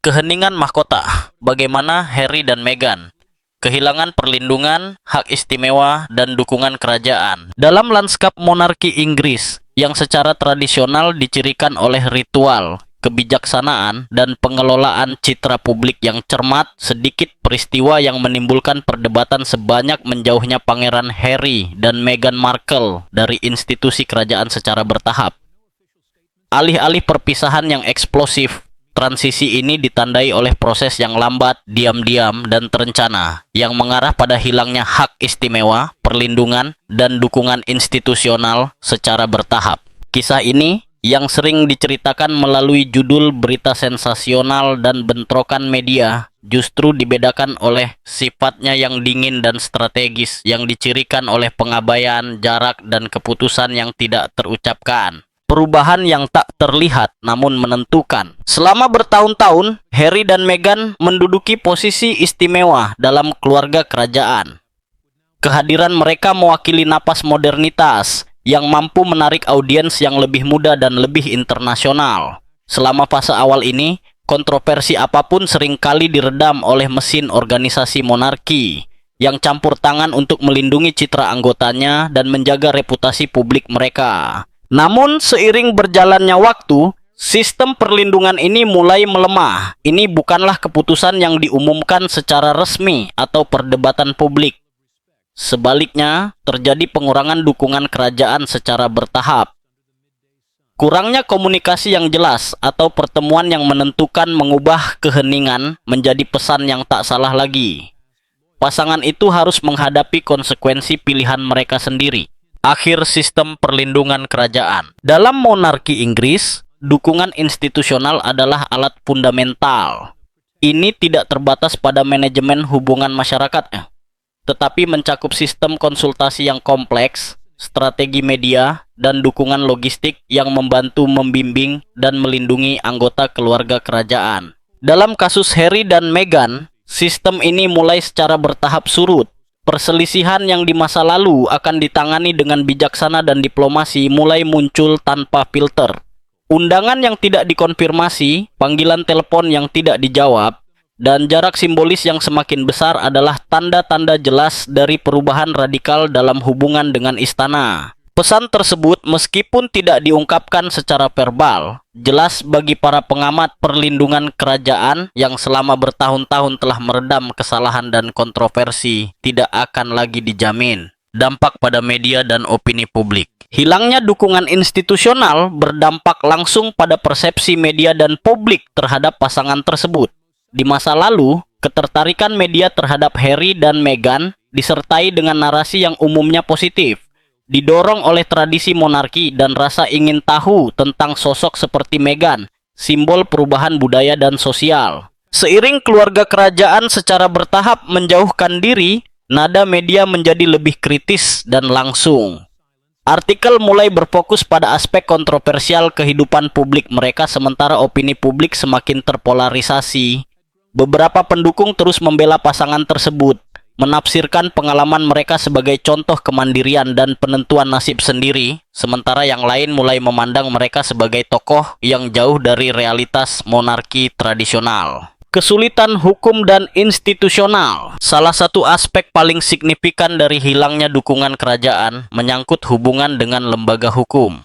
Keheningan mahkota, bagaimana Harry dan Meghan kehilangan perlindungan, hak istimewa, dan dukungan kerajaan. Dalam lanskap monarki Inggris yang secara tradisional dicirikan oleh ritual, kebijaksanaan, dan pengelolaan citra publik yang cermat, sedikit peristiwa yang menimbulkan perdebatan sebanyak menjauhnya Pangeran Harry dan Meghan Markle dari institusi kerajaan secara bertahap. Alih-alih perpisahan yang eksplosif, transisi ini ditandai oleh proses yang lambat, diam-diam, dan terencana, yang mengarah pada hilangnya hak istimewa, perlindungan, dan dukungan institusional secara bertahap. Kisah ini, yang sering diceritakan melalui judul berita sensasional dan bentrokan media, justru dibedakan oleh sifatnya yang dingin dan strategis, yang dicirikan oleh pengabaian, jarak, dan keputusan yang tidak terucapkan. Perubahan yang tak terlihat namun menentukan. Selama bertahun-tahun, Harry dan Meghan menduduki posisi istimewa dalam keluarga kerajaan. Kehadiran mereka mewakili napas modernitas yang mampu menarik audiens yang lebih muda dan lebih internasional. Selama fase awal ini, kontroversi apapun seringkali diredam oleh mesin organisasi monarki yang campur tangan untuk melindungi citra anggotanya dan menjaga reputasi publik mereka. Namun, seiring berjalannya waktu, sistem perlindungan ini mulai melemah. Ini bukanlah keputusan yang diumumkan secara resmi atau perdebatan publik. Sebaliknya, terjadi pengurangan dukungan kerajaan secara bertahap. Kurangnya komunikasi yang jelas atau pertemuan yang menentukan mengubah keheningan menjadi pesan yang tak salah lagi. Pasangan itu harus menghadapi konsekuensi pilihan mereka sendiri. Akhir sistem perlindungan kerajaan. Dalam monarki Inggris, dukungan institusional adalah alat fundamental. Ini tidak terbatas pada manajemen hubungan masyarakat, tetapi mencakup sistem konsultasi yang kompleks, strategi media, dan dukungan logistik yang membantu membimbing dan melindungi anggota keluarga kerajaan. Dalam kasus Harry dan Meghan, sistem ini mulai secara bertahap surut. Perselisihan yang di masa lalu akan ditangani dengan bijaksana dan diplomasi mulai muncul tanpa filter. Undangan yang tidak dikonfirmasi, panggilan telepon yang tidak dijawab, dan jarak simbolis yang semakin besar adalah tanda-tanda jelas dari perubahan radikal dalam hubungan dengan istana. Pesan tersebut meskipun tidak diungkapkan secara verbal, jelas bagi para pengamat perlindungan kerajaan yang selama bertahun-tahun telah meredam kesalahan dan kontroversi tidak akan lagi dijamin. Dampak pada media dan opini publik. Hilangnya dukungan institusional berdampak langsung pada persepsi media dan publik terhadap pasangan tersebut. Di masa lalu, ketertarikan media terhadap Harry dan Meghan disertai dengan narasi yang umumnya positif, didorong oleh tradisi monarki dan rasa ingin tahu tentang sosok seperti Meghan, simbol perubahan budaya dan sosial. Seiring keluarga kerajaan secara bertahap menjauhkan diri, nada media menjadi lebih kritis dan langsung. Artikel mulai berfokus pada aspek kontroversial kehidupan publik mereka sementara opini publik semakin terpolarisasi. Beberapa pendukung terus membela pasangan tersebut, menafsirkan pengalaman mereka sebagai contoh kemandirian dan penentuan nasib sendiri, sementara yang lain mulai memandang mereka sebagai tokoh yang jauh dari realitas monarki tradisional. Kesulitan hukum dan institusional. Salah satu aspek paling signifikan dari hilangnya dukungan kerajaan menyangkut hubungan dengan lembaga hukum.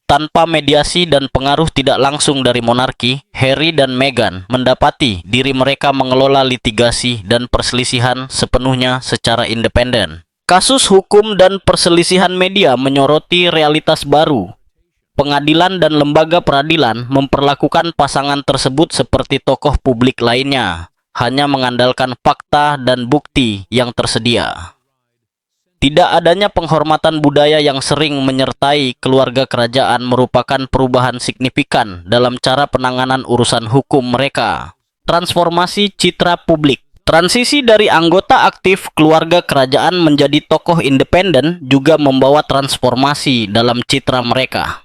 Tanpa mediasi dan pengaruh tidak langsung dari monarki, Harry dan Meghan mendapati diri mereka mengelola litigasi dan perselisihan sepenuhnya secara independen. Kasus hukum dan perselisihan media menyoroti realitas baru. Pengadilan dan lembaga peradilan memperlakukan pasangan tersebut seperti tokoh publik lainnya, hanya mengandalkan fakta dan bukti yang tersedia. Tidak adanya penghormatan budaya yang sering menyertai keluarga kerajaan merupakan perubahan signifikan dalam cara penanganan urusan hukum mereka. Transformasi citra publik. Transisi dari anggota aktif keluarga kerajaan menjadi tokoh independen juga membawa transformasi dalam citra mereka.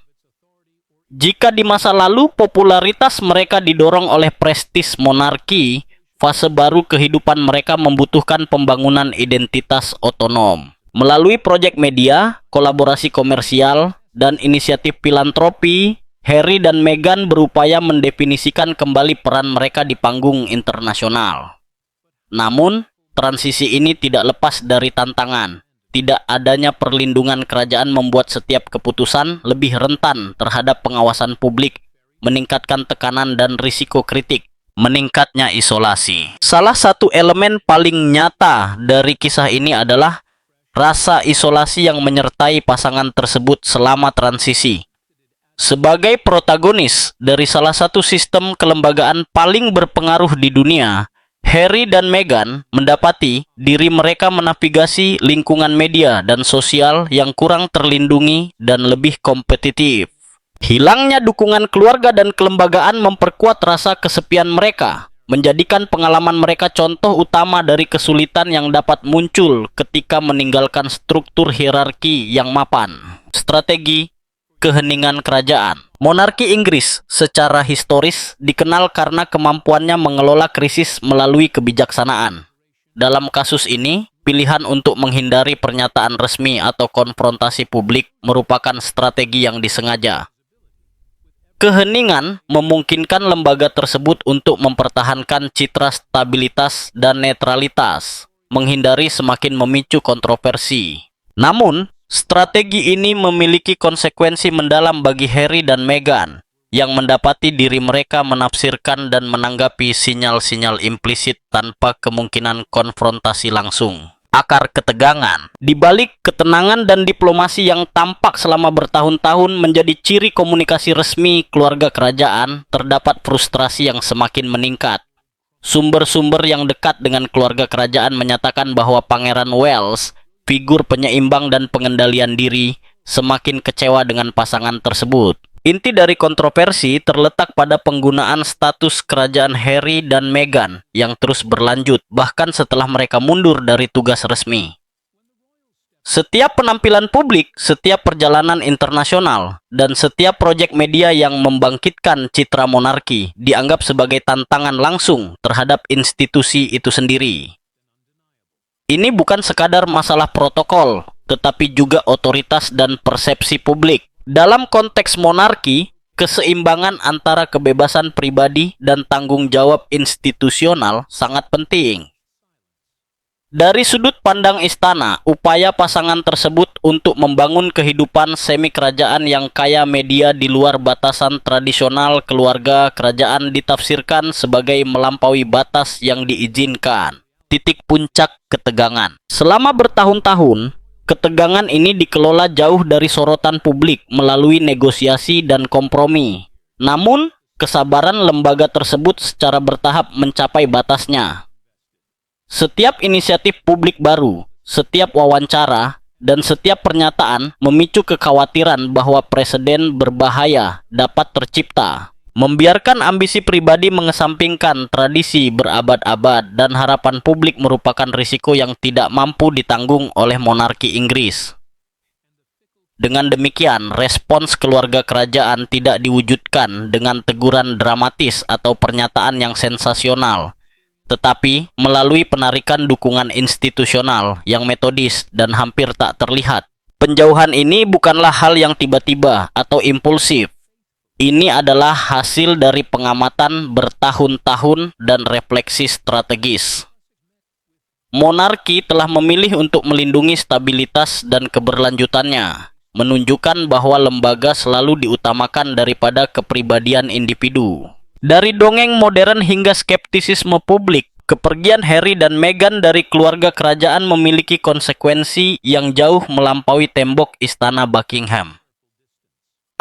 Jika di masa lalu popularitas mereka didorong oleh prestis monarki, fase baru kehidupan mereka membutuhkan pembangunan identitas otonom. Melalui proyek media, kolaborasi komersial, dan inisiatif filantropi, Harry dan Meghan berupaya mendefinisikan kembali peran mereka di panggung internasional. Namun, transisi ini tidak lepas dari tantangan. Tidak adanya perlindungan kerajaan membuat setiap keputusan lebih rentan terhadap pengawasan publik, meningkatkan tekanan dan risiko kritik, meningkatnya isolasi. Salah satu elemen paling nyata dari kisah ini adalah rasa isolasi yang menyertai pasangan tersebut selama transisi. Sebagai protagonis dari salah satu sistem kelembagaan paling berpengaruh di dunia, Harry dan Meghan mendapati diri mereka menavigasi lingkungan media dan sosial yang kurang terlindungi dan lebih kompetitif. Hilangnya dukungan keluarga dan kelembagaan memperkuat rasa kesepian mereka, menjadikan pengalaman mereka contoh utama dari kesulitan yang dapat muncul ketika meninggalkan struktur hierarki yang mapan. Strategi keheningan kerajaan. Monarki Inggris secara historis dikenal karena kemampuannya mengelola krisis melalui kebijaksanaan. Dalam kasus ini, pilihan untuk menghindari pernyataan resmi atau konfrontasi publik merupakan strategi yang disengaja. Keheningan memungkinkan lembaga tersebut untuk mempertahankan citra stabilitas dan netralitas, menghindari semakin memicu kontroversi. Namun, strategi ini memiliki konsekuensi mendalam bagi Harry dan Meghan, yang mendapati diri mereka menafsirkan dan menanggapi sinyal-sinyal implisit tanpa kemungkinan konfrontasi langsung. Akar ketegangan. Di balik ketenangan dan diplomasi yang tampak selama bertahun-tahun menjadi ciri komunikasi resmi keluarga kerajaan, terdapat frustrasi yang semakin meningkat. Sumber-sumber yang dekat dengan keluarga kerajaan menyatakan bahwa Pangeran Wales, figur penyeimbang dan pengendalian diri, semakin kecewa dengan pasangan tersebut. Inti dari kontroversi terletak pada penggunaan status kerajaan Harry dan Meghan yang terus berlanjut, bahkan setelah mereka mundur dari tugas resmi. Setiap penampilan publik, setiap perjalanan internasional, dan setiap proyek media yang membangkitkan citra monarki dianggap sebagai tantangan langsung terhadap institusi itu sendiri. Ini bukan sekadar masalah protokol, tetapi juga otoritas dan persepsi publik. Dalam konteks monarki, keseimbangan antara kebebasan pribadi dan tanggung jawab institusional sangat penting. Dari sudut pandang istana, upaya pasangan tersebut untuk membangun kehidupan semi-kerajaan yang kaya media di luar batasan tradisional keluarga kerajaan ditafsirkan sebagai melampaui batas yang diizinkan. Titik puncak ketegangan. Selama bertahun-tahun, ketegangan ini dikelola jauh dari sorotan publik melalui negosiasi dan kompromi. Namun, kesabaran lembaga tersebut secara bertahap mencapai batasnya. Setiap inisiatif publik baru, setiap wawancara, dan setiap pernyataan memicu kekhawatiran bahwa presiden berbahaya dapat tercipta. Membiarkan ambisi pribadi mengesampingkan tradisi berabad-abad dan harapan publik merupakan risiko yang tidak mampu ditanggung oleh monarki Inggris. Dengan demikian, respons keluarga kerajaan tidak diwujudkan dengan teguran dramatis atau pernyataan yang sensasional, tetapi melalui penarikan dukungan institusional yang metodis dan hampir tak terlihat. Penjauhan ini bukanlah hal yang tiba-tiba atau impulsif. Ini adalah hasil dari pengamatan bertahun-tahun dan refleksi strategis. Monarki telah memilih untuk melindungi stabilitas dan keberlanjutannya, menunjukkan bahwa lembaga selalu diutamakan daripada kepribadian individu. Dari dongeng modern hingga skeptisisme publik, kepergian Harry dan Meghan dari keluarga kerajaan memiliki konsekuensi yang jauh melampaui tembok istana Buckingham.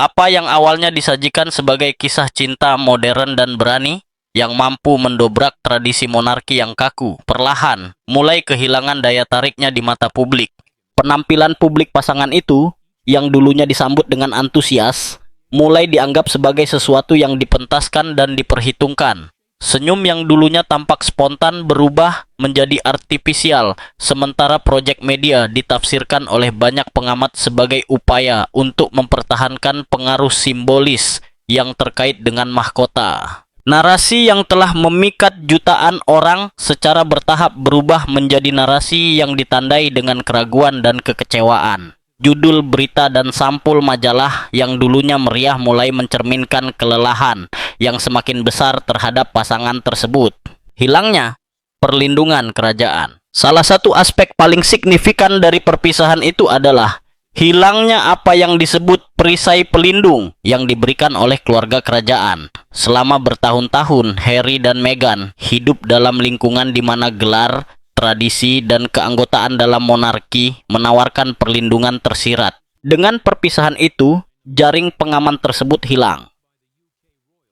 Apa yang awalnya disajikan sebagai kisah cinta modern dan berani, yang mampu mendobrak tradisi monarki yang kaku, perlahan mulai kehilangan daya tariknya di mata publik. Penampilan publik pasangan itu, yang dulunya disambut dengan antusias, mulai dianggap sebagai sesuatu yang dipentaskan dan diperhitungkan. Senyum yang dulunya tampak spontan berubah menjadi artifisial, sementara proyek media ditafsirkan oleh banyak pengamat sebagai upaya untuk mempertahankan pengaruh simbolis yang terkait dengan mahkota. Narasi yang telah memikat jutaan orang secara bertahap berubah menjadi narasi yang ditandai dengan keraguan dan kekecewaan. judul berita dan sampul majalah yang dulunya meriah mulai mencerminkan kelelahan yang semakin besar terhadap pasangan tersebut. Hilangnya perlindungan kerajaan. Salah satu aspek paling signifikan dari perpisahan itu adalah hilangnya apa yang disebut perisai pelindung yang diberikan oleh keluarga kerajaan. Selama bertahun-tahun, Harry dan Meghan hidup dalam lingkungan di mana gelar, tradisi, dan keanggotaan dalam monarki menawarkan perlindungan tersirat. Dengan perpisahan itu, jaring pengaman tersebut hilang.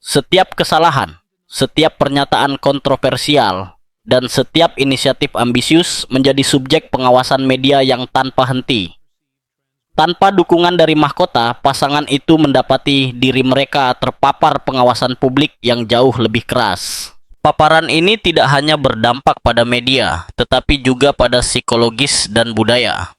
Setiap kesalahan, setiap pernyataan kontroversial, dan setiap inisiatif ambisius menjadi subjek pengawasan media yang tanpa henti. Tanpa dukungan dari mahkota, pasangan itu mendapati diri mereka terpapar pengawasan publik yang jauh lebih keras. Paparan ini tidak hanya berdampak pada media, tetapi juga pada psikologis dan budaya.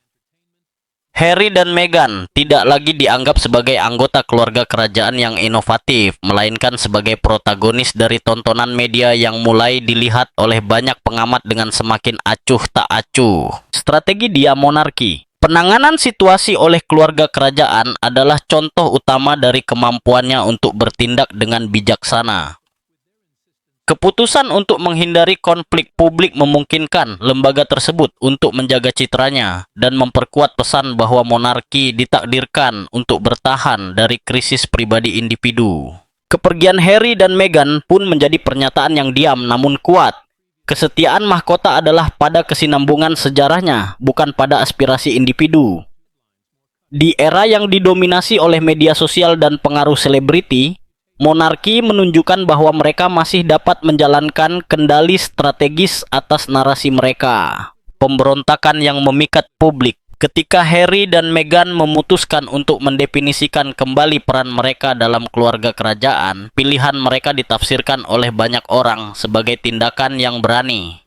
Harry dan Meghan tidak lagi dianggap sebagai anggota keluarga kerajaan yang inovatif, melainkan sebagai protagonis dari tontonan media yang mulai dilihat oleh banyak pengamat dengan semakin acuh tak acuh. Strategi dia monarki. Penanganan situasi oleh keluarga kerajaan adalah contoh utama dari kemampuannya untuk bertindak dengan bijaksana. Keputusan untuk menghindari konflik publik memungkinkan lembaga tersebut untuk menjaga citranya dan memperkuat pesan bahwa monarki ditakdirkan untuk bertahan dari krisis pribadi individu. Kepergian Harry dan Meghan pun menjadi pernyataan yang diam namun kuat. Kesetiaan mahkota adalah pada kesinambungan sejarahnya, bukan pada aspirasi individu. Di era yang didominasi oleh media sosial dan pengaruh selebriti, monarki menunjukkan bahwa mereka masih dapat menjalankan kendali strategis atas narasi mereka. Pemberontakan yang memikat publik. Ketika Harry dan Meghan memutuskan untuk mendefinisikan kembali peran mereka dalam keluarga kerajaan, pilihan mereka ditafsirkan oleh banyak orang sebagai tindakan yang berani.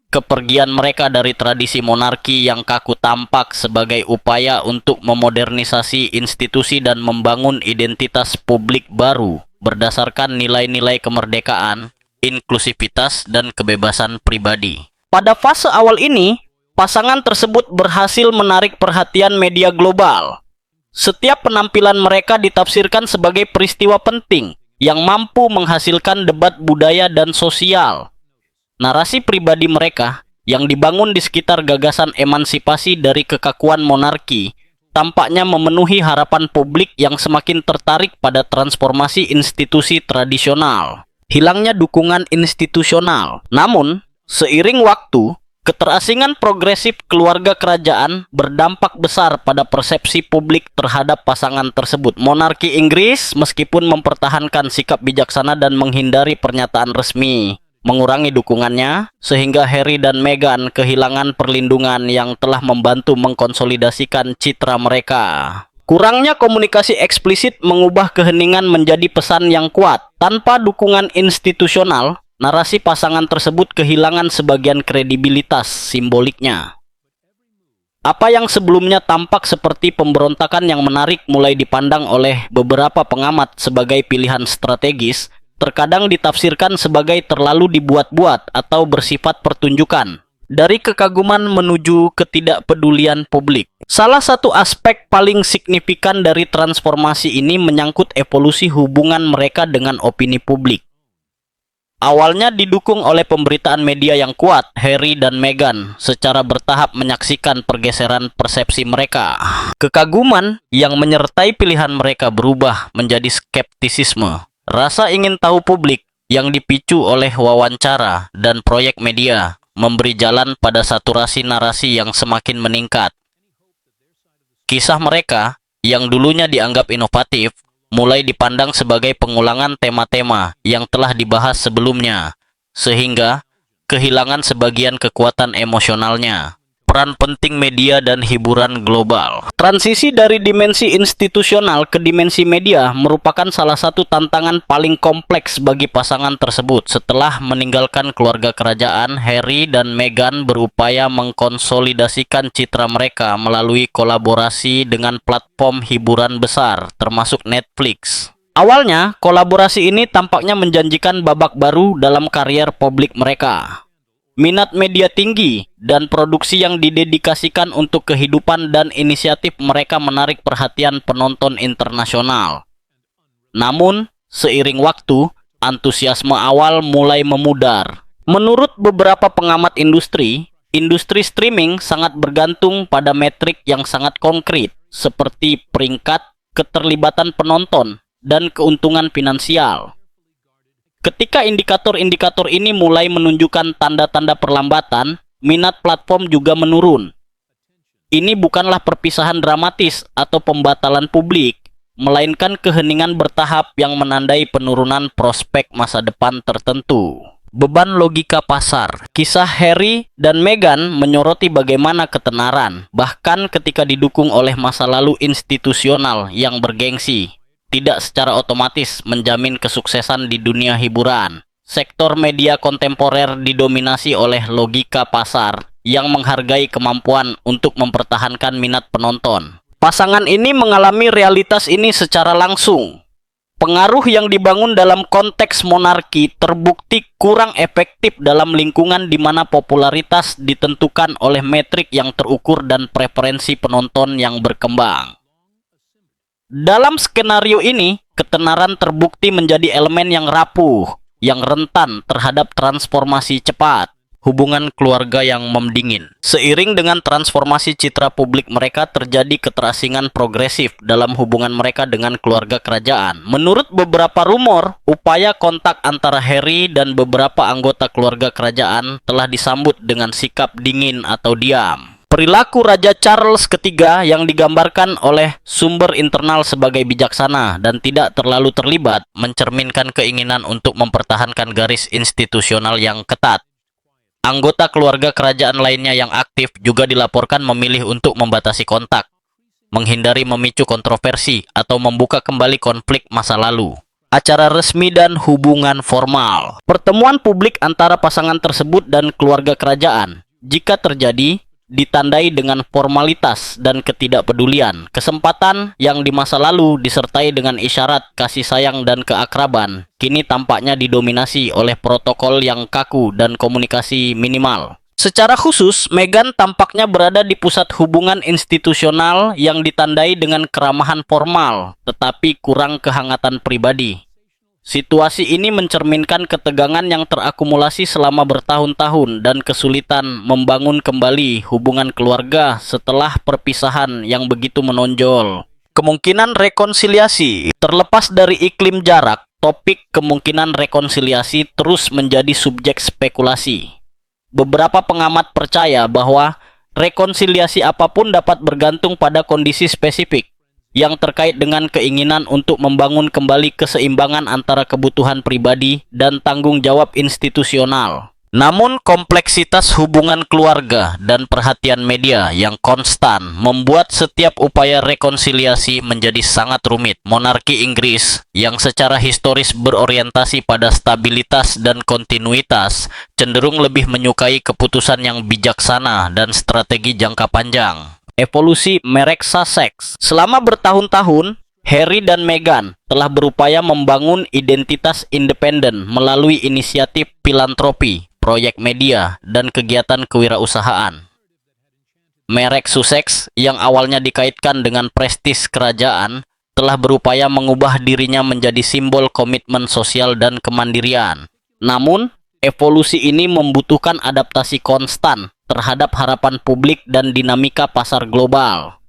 Kepergian mereka dari tradisi monarki yang kaku tampak sebagai upaya untuk memodernisasi institusi dan membangun identitas publik baru berdasarkan nilai-nilai kemerdekaan, inklusivitas, dan kebebasan pribadi. Pada fase awal ini, pasangan tersebut berhasil menarik perhatian media global. Setiap penampilan mereka ditafsirkan sebagai peristiwa penting yang mampu menghasilkan debat budaya dan sosial. Narasi pribadi mereka yang dibangun di sekitar gagasan emansipasi dari kekakuan monarki tampaknya memenuhi harapan publik yang semakin tertarik pada transformasi institusi tradisional. Hilangnya dukungan institusional. Namun, seiring waktu, keterasingan progresif keluarga kerajaan berdampak besar pada persepsi publik terhadap pasangan tersebut. Monarki Inggris, meskipun mempertahankan sikap bijaksana dan menghindari pernyataan resmi, mengurangi dukungannya, sehingga Harry dan Meghan kehilangan perlindungan yang telah membantu mengkonsolidasikan citra mereka. Kurangnya komunikasi eksplisit mengubah keheningan menjadi pesan yang kuat. Tanpa dukungan institusional, narasi pasangan tersebut kehilangan sebagian kredibilitas simboliknya. Apa yang sebelumnya tampak seperti pemberontakan yang menarik mulai dipandang oleh beberapa pengamat sebagai pilihan strategis, terkadang ditafsirkan sebagai terlalu dibuat-buat atau bersifat pertunjukan. Dari kekaguman menuju ketidakpedulian publik. Salah satu aspek paling signifikan dari transformasi ini menyangkut evolusi hubungan mereka dengan opini publik. Awalnya didukung oleh pemberitaan media yang kuat, Harry dan Meghan secara bertahap menyaksikan pergeseran persepsi mereka. Kekaguman yang menyertai pilihan mereka berubah menjadi skeptisisme. Rasa ingin tahu publik yang dipicu oleh wawancara dan proyek media memberi jalan pada saturasi narasi yang semakin meningkat. Kisah mereka yang dulunya dianggap inovatif mulai dipandang sebagai pengulangan tema-tema yang telah dibahas sebelumnya, sehingga kehilangan sebagian kekuatan emosionalnya. Peran penting media dan hiburan global. Transisi dari dimensi institusional ke dimensi media merupakan salah satu tantangan paling kompleks bagi pasangan tersebut. Setelah meninggalkan keluarga kerajaan, Harry dan Meghan berupaya mengkonsolidasikan citra mereka melalui kolaborasi dengan platform hiburan besar, termasuk Netflix. Awalnya, kolaborasi ini tampaknya menjanjikan babak baru dalam karier publik mereka. minat media tinggi, dan produksi yang didedikasikan untuk kehidupan dan inisiatif mereka menarik perhatian penonton internasional. Namun, seiring waktu, antusiasme awal mulai memudar. Menurut beberapa pengamat industri streaming sangat bergantung pada metrik yang sangat konkret, seperti peringkat, keterlibatan penonton, dan keuntungan finansial. Ketika indikator-indikator ini mulai menunjukkan tanda-tanda perlambatan, minat platform juga menurun. Ini bukanlah perpisahan dramatis atau pembatalan publik, melainkan keheningan bertahap yang menandai penurunan prospek masa depan tertentu. Beban logika pasar. Kisah Harry dan Meghan menyoroti bagaimana ketenaran, bahkan ketika didukung oleh masa lalu institusional yang bergengsi, tidak secara otomatis menjamin kesuksesan di dunia hiburan. Sektor media kontemporer didominasi oleh logika pasar yang menghargai kemampuan untuk mempertahankan minat penonton. Pasangan ini mengalami realitas ini secara langsung. Pengaruh yang dibangun dalam konteks monarki terbukti kurang efektif dalam lingkungan di mana popularitas ditentukan oleh metrik yang terukur dan preferensi penonton yang berkembang. Dalam skenario ini, ketenaran terbukti menjadi elemen yang rapuh, yang rentan terhadap transformasi cepat, hubungan keluarga yang mendingin. Seiring dengan transformasi citra publik mereka, terjadi keterasingan progresif dalam hubungan mereka dengan keluarga kerajaan. Menurut beberapa rumor, upaya kontak antara Harry dan beberapa anggota keluarga kerajaan telah disambut dengan sikap dingin atau diam. Perilaku Raja Charles III yang digambarkan oleh sumber internal sebagai bijaksana dan tidak terlalu terlibat mencerminkan keinginan untuk mempertahankan garis institusional yang ketat. Anggota keluarga kerajaan lainnya yang aktif juga dilaporkan memilih untuk membatasi kontak, menghindari memicu kontroversi atau membuka kembali konflik masa lalu. Acara resmi dan hubungan formal. Pertemuan publik antara pasangan tersebut dan keluarga kerajaan, jika terjadi, ditandai dengan formalitas dan ketidakpedulian. Kesempatan yang di masa lalu disertai dengan isyarat kasih sayang dan keakraban, kini tampaknya didominasi oleh protokol yang kaku dan komunikasi minimal. Secara khusus, Meghan tampaknya berada di pusat hubungan institusional yang ditandai dengan keramahan formal, tetapi kurang kehangatan pribadi. Situasi ini mencerminkan ketegangan yang terakumulasi selama bertahun-tahun dan kesulitan membangun kembali hubungan keluarga setelah perpisahan yang begitu menonjol. Kemungkinan rekonsiliasi. Terlepas dari iklim jarak, topik kemungkinan rekonsiliasi terus menjadi subjek spekulasi. Beberapa pengamat percaya bahwa rekonsiliasi apapun dapat bergantung pada kondisi spesifik yang terkait dengan keinginan untuk membangun kembali keseimbangan antara kebutuhan pribadi dan tanggung jawab institusional. Namun, kompleksitas hubungan keluarga dan perhatian media yang konstan membuat setiap upaya rekonsiliasi menjadi sangat rumit. Monarki Inggris yang secara historis berorientasi pada stabilitas dan kontinuitas cenderung lebih menyukai keputusan yang bijaksana dan strategi jangka panjang. Evolusi merek Sussex. Selama bertahun-tahun, Harry dan Meghan telah berupaya membangun identitas independen melalui inisiatif filantropi, proyek media, dan kegiatan kewirausahaan. Merek Sussex yang awalnya dikaitkan dengan prestis kerajaan telah berupaya mengubah dirinya menjadi simbol komitmen sosial dan kemandirian. Namun, evolusi ini membutuhkan adaptasi konstan terhadap harapan publik dan dinamika pasar global.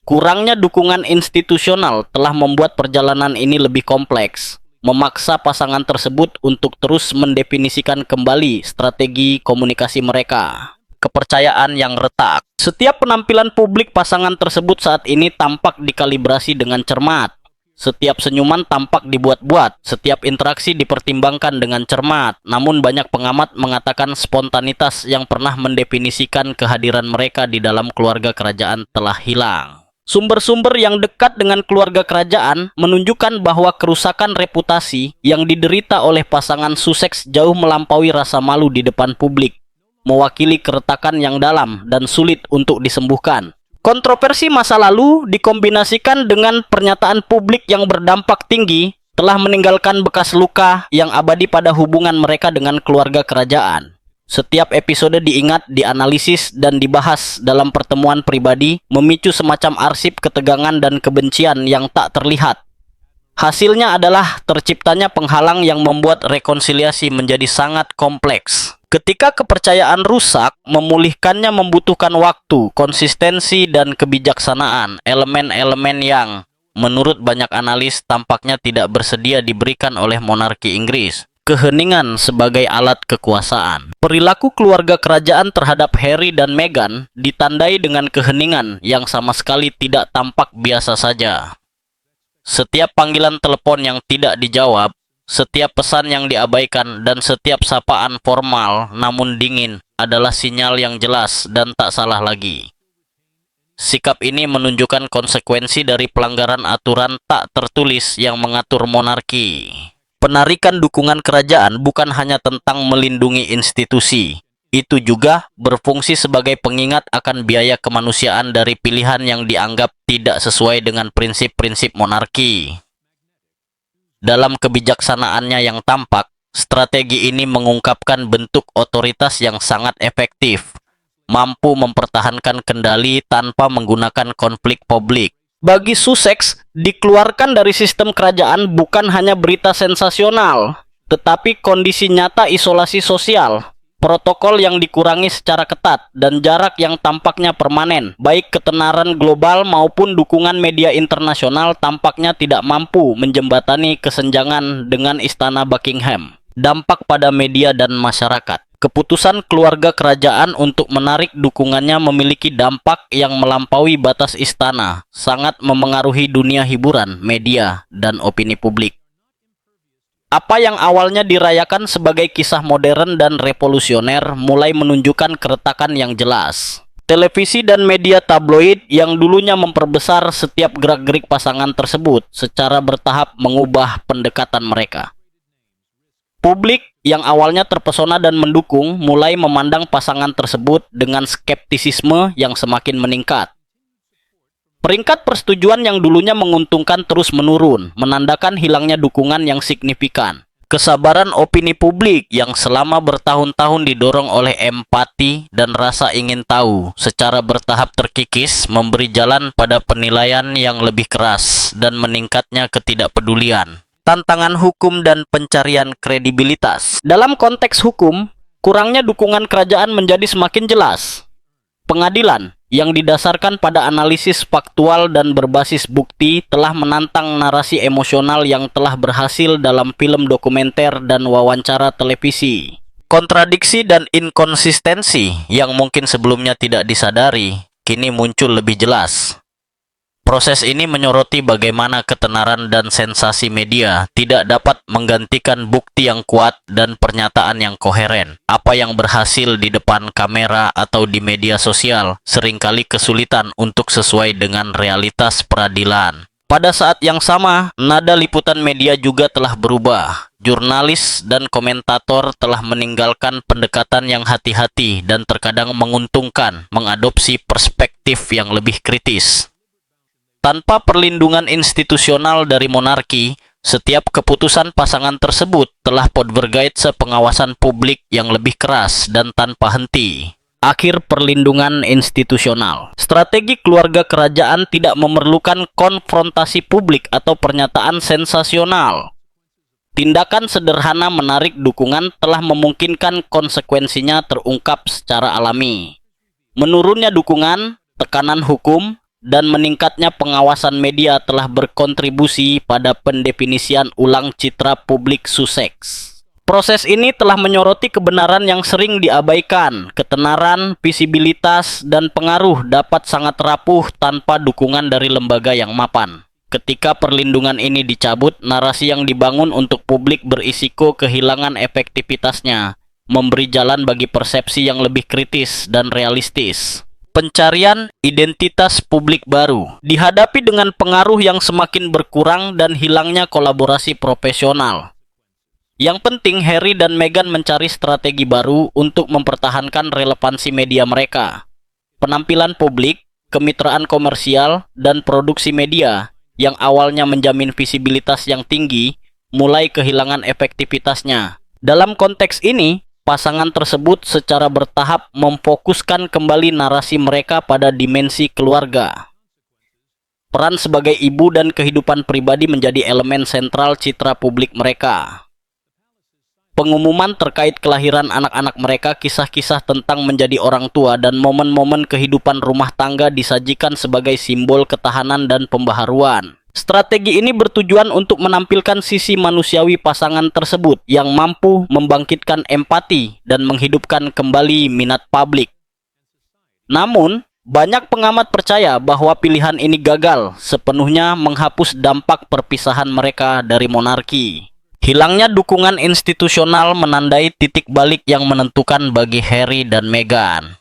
Kurangnya dukungan institusional telah membuat perjalanan ini lebih kompleks, memaksa pasangan tersebut untuk terus mendefinisikan kembali strategi komunikasi mereka. Kepercayaan yang retak. Setiap penampilan publik pasangan tersebut saat ini tampak dikalibrasi dengan cermat. Setiap senyuman tampak dibuat-buat, setiap interaksi dipertimbangkan dengan cermat. Namun banyak pengamat mengatakan spontanitas yang pernah mendefinisikan kehadiran mereka di dalam keluarga kerajaan telah hilang. Sumber-sumber yang dekat dengan keluarga kerajaan menunjukkan bahwa kerusakan reputasi yang diderita oleh pasangan Sussex jauh melampaui rasa malu di depan publik, mewakili keretakan yang dalam dan sulit untuk disembuhkan. Kontroversi masa lalu dikombinasikan dengan pernyataan publik yang berdampak tinggi telah meninggalkan bekas luka yang abadi pada hubungan mereka dengan keluarga kerajaan. Setiap episode diingat, dianalisis, dan dibahas dalam pertemuan pribadi, memicu semacam arsip ketegangan dan kebencian yang tak terlihat. Hasilnya adalah terciptanya penghalang yang membuat rekonsiliasi menjadi sangat kompleks. Ketika kepercayaan rusak, memulihkannya membutuhkan waktu, konsistensi, dan kebijaksanaan, elemen-elemen yang, menurut banyak analis, tampaknya tidak bersedia diberikan oleh monarki Inggris. Keheningan sebagai alat kekuasaan. Perilaku keluarga kerajaan terhadap Harry dan Meghan ditandai dengan keheningan yang sama sekali tidak tampak biasa saja. Setiap panggilan telepon yang tidak dijawab, setiap pesan yang diabaikan, dan setiap sapaan formal namun dingin adalah sinyal yang jelas dan tak salah lagi. Sikap ini menunjukkan konsekuensi dari pelanggaran aturan tak tertulis yang mengatur monarki. Penarikan dukungan kerajaan bukan hanya tentang melindungi institusi. Itu juga berfungsi sebagai pengingat akan biaya kemanusiaan dari pilihan yang dianggap tidak sesuai dengan prinsip-prinsip monarki. Dalam kebijaksanaannya yang tampak, strategi ini mengungkapkan bentuk otoritas yang sangat efektif, mampu mempertahankan kendali tanpa menggunakan konflik publik. Bagi Sussex, dikeluarkan dari sistem kerajaan bukan hanya berita sensasional, tetapi kondisi nyata isolasi sosial, protokol yang dikurangi secara ketat, dan jarak yang tampaknya permanen. Baik ketenaran global maupun dukungan media internasional tampaknya tidak mampu menjembatani kesenjangan dengan Istana Buckingham. Dampak pada media dan masyarakat. Keputusan keluarga kerajaan untuk menarik dukungannya memiliki dampak yang melampaui batas istana, sangat memengaruhi dunia hiburan, media, dan opini publik. Apa yang awalnya dirayakan sebagai kisah modern dan revolusioner mulai menunjukkan keretakan yang jelas. Televisi dan media tabloid yang dulunya memperbesar setiap gerak-gerik pasangan tersebut secara bertahap mengubah pendekatan mereka. Publik yang awalnya terpesona dan mendukung mulai memandang pasangan tersebut dengan skeptisisme yang semakin meningkat. Peringkat persetujuan yang dulunya menguntungkan terus menurun, menandakan hilangnya dukungan yang signifikan. Kesabaran opini publik yang selama bertahun-tahun didorong oleh empati dan rasa ingin tahu secara bertahap terkikis, memberi jalan pada penilaian yang lebih keras dan meningkatnya ketidakpedulian. Tantangan hukum dan pencarian kredibilitas. Dalam konteks hukum, kurangnya dukungan kerajaan menjadi semakin jelas. Pengadilan yang didasarkan pada analisis faktual dan berbasis bukti telah menantang narasi emosional yang telah berhasil dalam film dokumenter dan wawancara televisi. Kontradiksi dan inkonsistensi yang mungkin sebelumnya tidak disadari, kini muncul lebih jelas. Proses ini menyoroti bagaimana ketenaran dan sensasi media tidak dapat menggantikan bukti yang kuat dan pernyataan yang koheren. Apa yang berhasil di depan kamera atau di media sosial seringkali kesulitan untuk sesuai dengan realitas peradilan. Pada saat yang sama, nada liputan media juga telah berubah. Jurnalis dan komentator telah meninggalkan pendekatan yang hati-hati dan terkadang menguntungkan, mengadopsi perspektif yang lebih kritis. Tanpa perlindungan institusional dari monarki, setiap keputusan pasangan tersebut telah podvergate pengawasan publik yang lebih keras dan tanpa henti. Akhir perlindungan institusional. Strategi keluarga kerajaan tidak memerlukan konfrontasi publik atau pernyataan sensasional. Tindakan sederhana menarik dukungan telah memungkinkan konsekuensinya terungkap secara alami. Menurunnya dukungan, tekanan hukum, dan meningkatnya pengawasan media telah berkontribusi pada pendefinisian ulang citra publik Sussex. Proses ini telah menyoroti kebenaran yang sering diabaikan. Ketenaran, visibilitas, dan pengaruh dapat sangat rapuh tanpa dukungan dari lembaga yang mapan. Ketika perlindungan ini dicabut, narasi yang dibangun untuk publik berisiko kehilangan efektivitasnya, memberi jalan bagi persepsi yang lebih kritis dan realistis. Pencarian identitas publik baru dihadapi dengan pengaruh yang semakin berkurang dan hilangnya kolaborasi profesional. Yang penting, Harry dan Meghan mencari strategi baru untuk mempertahankan relevansi media mereka. Penampilan publik, kemitraan komersial, dan produksi media yang awalnya menjamin visibilitas yang tinggi mulai kehilangan efektivitasnya. Dalam konteks ini, pasangan tersebut secara bertahap memfokuskan kembali narasi mereka pada dimensi keluarga. Peran sebagai ibu dan kehidupan pribadi menjadi elemen sentral citra publik mereka. Pengumuman terkait kelahiran anak-anak mereka, kisah-kisah tentang menjadi orang tua, dan momen-momen kehidupan rumah tangga disajikan sebagai simbol ketahanan dan pembaharuan. Strategi ini bertujuan untuk menampilkan sisi manusiawi pasangan tersebut yang mampu membangkitkan empati dan menghidupkan kembali minat publik. Namun, banyak pengamat percaya bahwa pilihan ini gagal sepenuhnya menghapus dampak perpisahan mereka dari monarki. Hilangnya dukungan institusional menandai titik balik yang menentukan bagi Harry dan Meghan.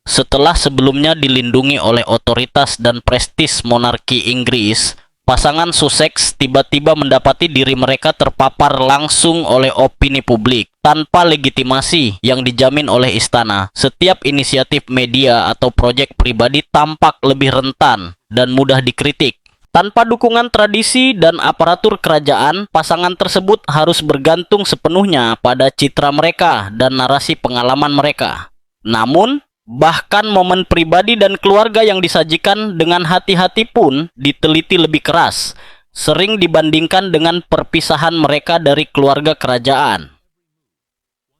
Setelah sebelumnya dilindungi oleh otoritas dan prestis monarki Inggris, pasangan Sussex tiba-tiba mendapati diri mereka terpapar langsung oleh opini publik. Tanpa legitimasi yang dijamin oleh istana, setiap inisiatif media atau proyek pribadi tampak lebih rentan dan mudah dikritik. Tanpa dukungan tradisi dan aparatur kerajaan, pasangan tersebut harus bergantung sepenuhnya pada citra mereka dan narasi pengalaman mereka. Namun, bahkan momen pribadi dan keluarga yang disajikan dengan hati-hati pun diteliti lebih keras, sering dibandingkan dengan perpisahan mereka dari keluarga kerajaan.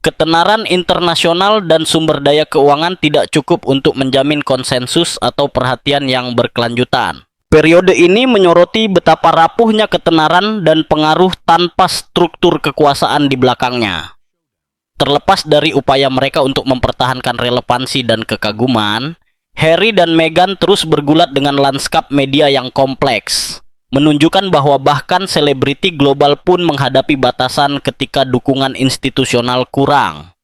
Ketenaran internasional dan sumber daya keuangan tidak cukup untuk menjamin konsensus atau perhatian yang berkelanjutan. Periode ini menyoroti betapa rapuhnya ketenaran dan pengaruh tanpa struktur kekuasaan di belakangnya. Terlepas dari upaya mereka untuk mempertahankan relevansi dan kekaguman, Harry dan Meghan terus bergulat dengan lanskap media yang kompleks, menunjukkan bahwa bahkan selebriti global pun menghadapi batasan ketika dukungan institusional kurang.